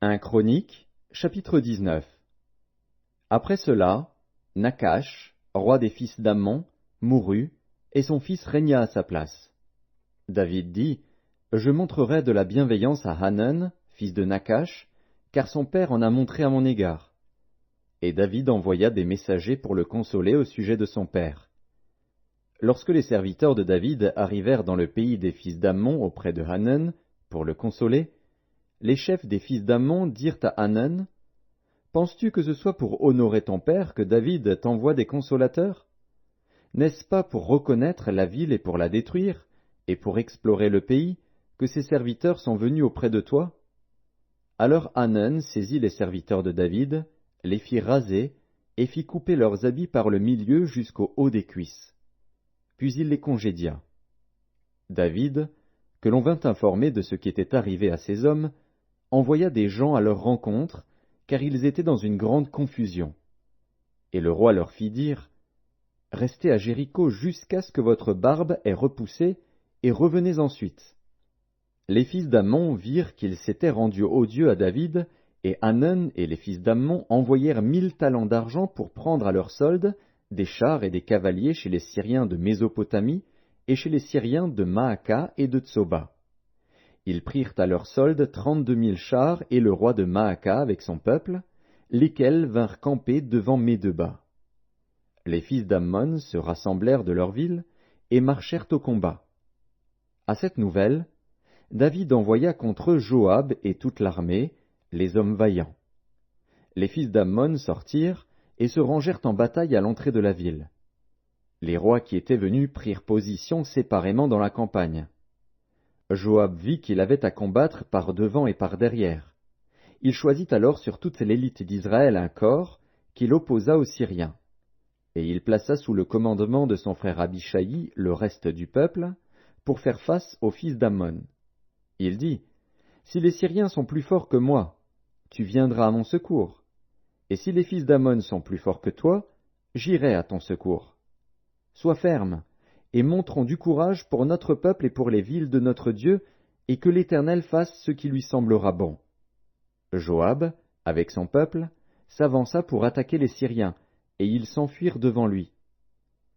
1 Chroniques, chapitre 19. Après cela, Nachash, roi des fils d'Ammon, mourut, et son fils régna à sa place. David dit, Je montrerai de la bienveillance à Hanun, fils de Nachash, car son père en a montré à mon égard. Et David envoya des messagers pour le consoler au sujet de son père. Lorsque les serviteurs de David arrivèrent dans le pays des fils d'Ammon auprès de Hanun, pour le consoler, les chefs des fils d'Ammon dirent à Hanun, « Penses-tu que ce soit pour honorer ton père que David t'envoie des consolateurs? N'est-ce pas pour reconnaître la ville et pour la détruire, et pour explorer le pays, que ces serviteurs sont venus auprès de toi ?» Alors Hanun saisit les serviteurs de David, les fit raser, et fit couper leurs habits par le milieu jusqu'au haut des cuisses. Puis il les congédia. David, que l'on vint informer de ce qui était arrivé à ces hommes, envoya des gens à leur rencontre, car ils étaient dans une grande confusion. Et le roi leur fit dire, « Restez à Jéricho jusqu'à ce que votre barbe ait repoussé, et revenez ensuite. » Les fils d'Ammon virent qu'ils s'étaient rendus odieux à David, et Hanun et les fils d'Ammon envoyèrent 1000 talents d'argent pour prendre à leur solde des chars et des cavaliers chez les Syriens de Mésopotamie et chez les Syriens de Maacah et de Tsoba. Ils prirent à leur solde 32 000 chars et le roi de Maacah avec son peuple, lesquels vinrent camper devant Médeba. Les fils d'Ammon se rassemblèrent de leur ville et marchèrent au combat. À cette nouvelle, David envoya contre eux Joab et toute l'armée, les hommes vaillants. Les fils d'Ammon sortirent et se rangèrent en bataille à l'entrée de la ville. Les rois qui étaient venus prirent position séparément dans la campagne. Joab vit qu'il avait à combattre par devant et par derrière. Il choisit alors sur toute l'élite d'Israël un corps qu'il opposa aux Syriens. Et il plaça sous le commandement de son frère Abishai le reste du peuple, pour faire face aux fils d'Ammon. Il dit, « Si les Syriens sont plus forts que moi, tu viendras à mon secours. Et si les fils d'Ammon sont plus forts que toi, j'irai à ton secours. Sois ferme, et montrons du courage pour notre peuple et pour les villes de notre Dieu, et que l'Éternel fasse ce qui lui semblera bon. » Joab, avec son peuple, s'avança pour attaquer les Syriens, et ils s'enfuirent devant lui.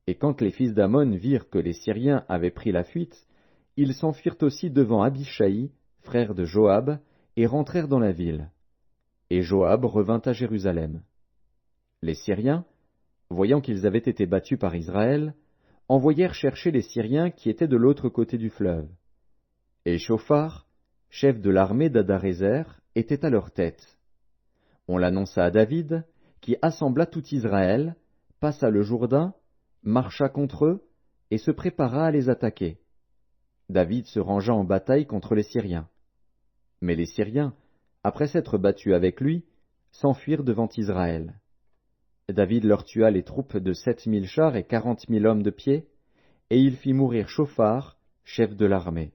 Et quand les fils d'Ammon virent que les Syriens avaient pris la fuite, ils s'enfuirent aussi devant Abishai, frère de Joab, et rentrèrent dans la ville. Et Joab revint à Jérusalem. Les Syriens, voyant qu'ils avaient été battus par Israël, envoyèrent chercher les Syriens qui étaient de l'autre côté du fleuve. Et Shophar, chef de l'armée d'Hadarézer, était à leur tête. On l'annonça à David, qui assembla tout Israël, passa le Jourdain, marcha contre eux, et se prépara à les attaquer. David se rangea en bataille contre les Syriens. Mais les Syriens, après s'être battus avec lui, s'enfuirent devant Israël. David leur tua les troupes de 7000 chars et 40 000 hommes de pied, et il fit mourir Shophar, chef de l'armée.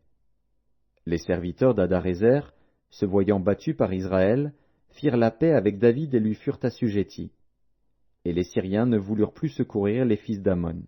Les serviteurs d'Hadarézer, se voyant battus par Israël, firent la paix avec David et lui furent assujettis. Et les Syriens ne voulurent plus secourir les fils d'Ammon.